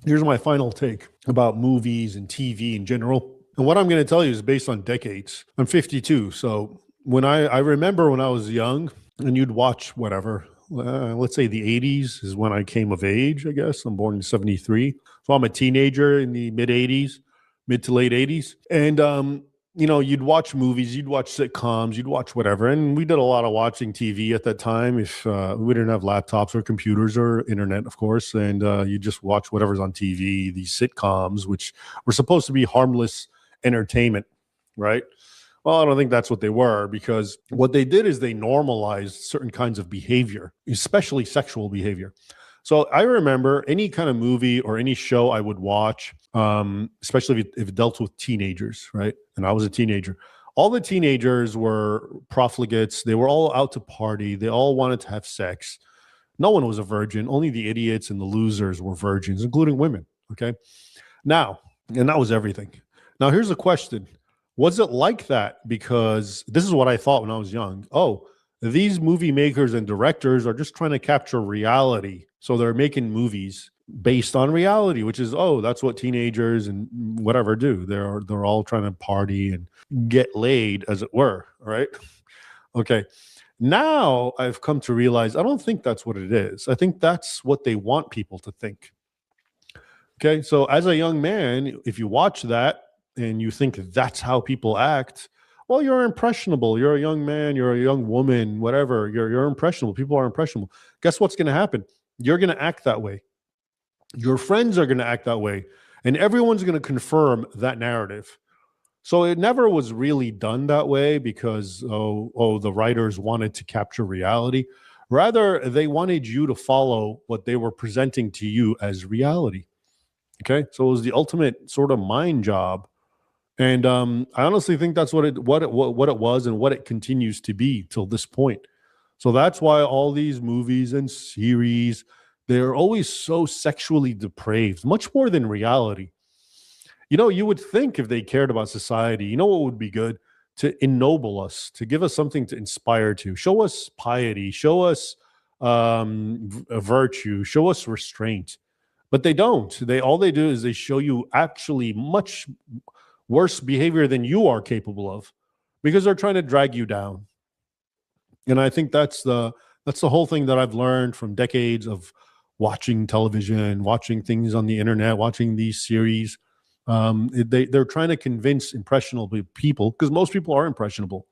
here's my final take about movies and TV in general. And what I'm going to tell you is based on decades. I'm 52. So when I remember when I was young and you'd watch whatever, let's say the 80s is when I came of age, I guess. I'm born in 73. So I'm a teenager in the mid 80s, mid to late 80s. And, you'd watch movies, you'd watch sitcoms, you'd watch whatever. And we did a lot of watching TV at that time. If we didn't have laptops or computers or internet, of course, and you just watch whatever's on TV, these sitcoms, which were supposed to be harmless entertainment, right? Well, I don't think that's what they were, because what they did is they normalized certain kinds of behavior, especially sexual behavior. So I remember any kind of movie or any show I would watch, especially if it dealt with teenagers, right? And I was a teenager. All the teenagers were profligates. They were all out to party. They all wanted to have sex. No one was a virgin. Only the idiots and the losers were virgins, including women, okay? Now, and that was everything. Now, here's a question. Was it like that? Because this is what I thought when I was young. Oh, these movie makers and directors are just trying to capture reality. So they're making movies based on reality, which is, oh, that's what teenagers and whatever do. They're all trying to party and get laid, as it were, right? Okay. Now I've come to realize I don't think that's what it is. I think that's what they want people to think. Okay. So as a young man, if you watch that and you think that's how people act, well, you're impressionable. You're a young man, you're a young woman, whatever. You're impressionable. People are impressionable. Guess what's going to happen? You're going to act that way. Your friends are going to act that way. And everyone's going to confirm that narrative. So it never was really done that way because, the writers wanted to capture reality. Rather, they wanted you to follow what they were presenting to you as reality. Okay. So it was the ultimate sort of mind job. And I honestly think that's what it was and what it continues to be till this point. So that's why all these movies and series, they're always so sexually depraved, much more than reality. You would think if they cared about society, what would be good? To ennoble us, to give us something to inspire to, show us piety, show us virtue, show us restraint. But they don't. All they do is they show you actually much worse behavior than you are capable of, because they're trying to drag you down. And I think that's the whole thing that I've learned from decades of watching television, watching things on the internet, watching these series. They're trying to convince impressionable people, because most people are impressionable.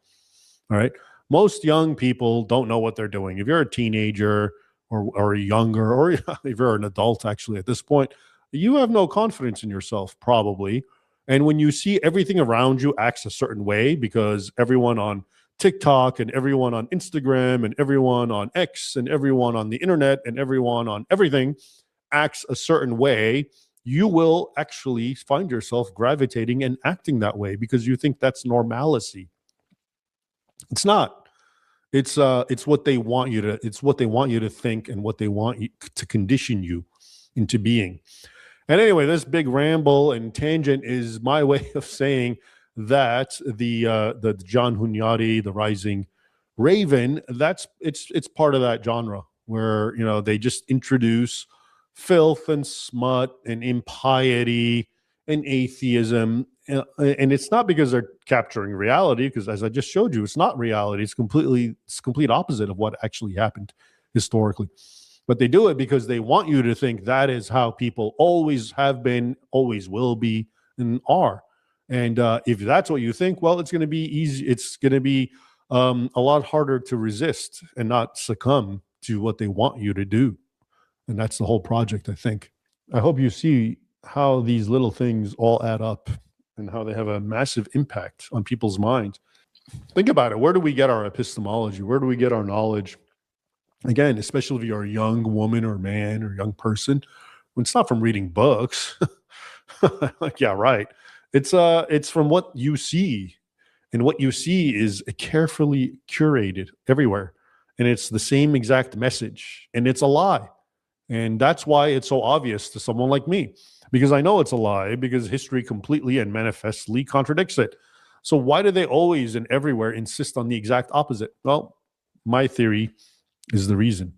All right. Most young people don't know what they're doing. If you're a teenager or younger, or if you're an adult, actually, at this point, you have no confidence in yourself, probably. And when you see everything around you acts a certain way, because everyone on TikTok and everyone on Instagram and everyone on X and everyone on the internet and everyone on everything acts a certain way, you will actually find yourself gravitating and acting that way because you think that's normalcy. It's not. It's what they want you to think, and what they want you to condition you into being. And anyway, this big ramble and tangent is my way of saying that the John Hunyadi, the Rising Raven, it's part of that genre where they just introduce filth and smut and impiety and atheism, and it's not because they're capturing reality, because as I just showed you, it's not reality. It's complete opposite of what actually happened historically. But they do it because they want you to think that is how people always have been, always will be, and are. And if that's what you think, well, it's going to be easy. It's going to be a lot harder to resist and not succumb to what they want you to do. And that's the whole project, I think. I hope you see how these little things all add up and how they have a massive impact on people's minds. Think about it. Where do we get our epistemology? Where do we get our knowledge? Again, especially if you're a young woman or man or young person, it's not from reading books. Like, yeah, right. It's from what you see, and what you see is carefully curated everywhere, and it's the same exact message, and it's a lie. And that's why it's so obvious to someone like me, because I know it's a lie, because history completely and manifestly contradicts it. So why do they always and everywhere insist on the exact opposite? Well, my theory is the reason.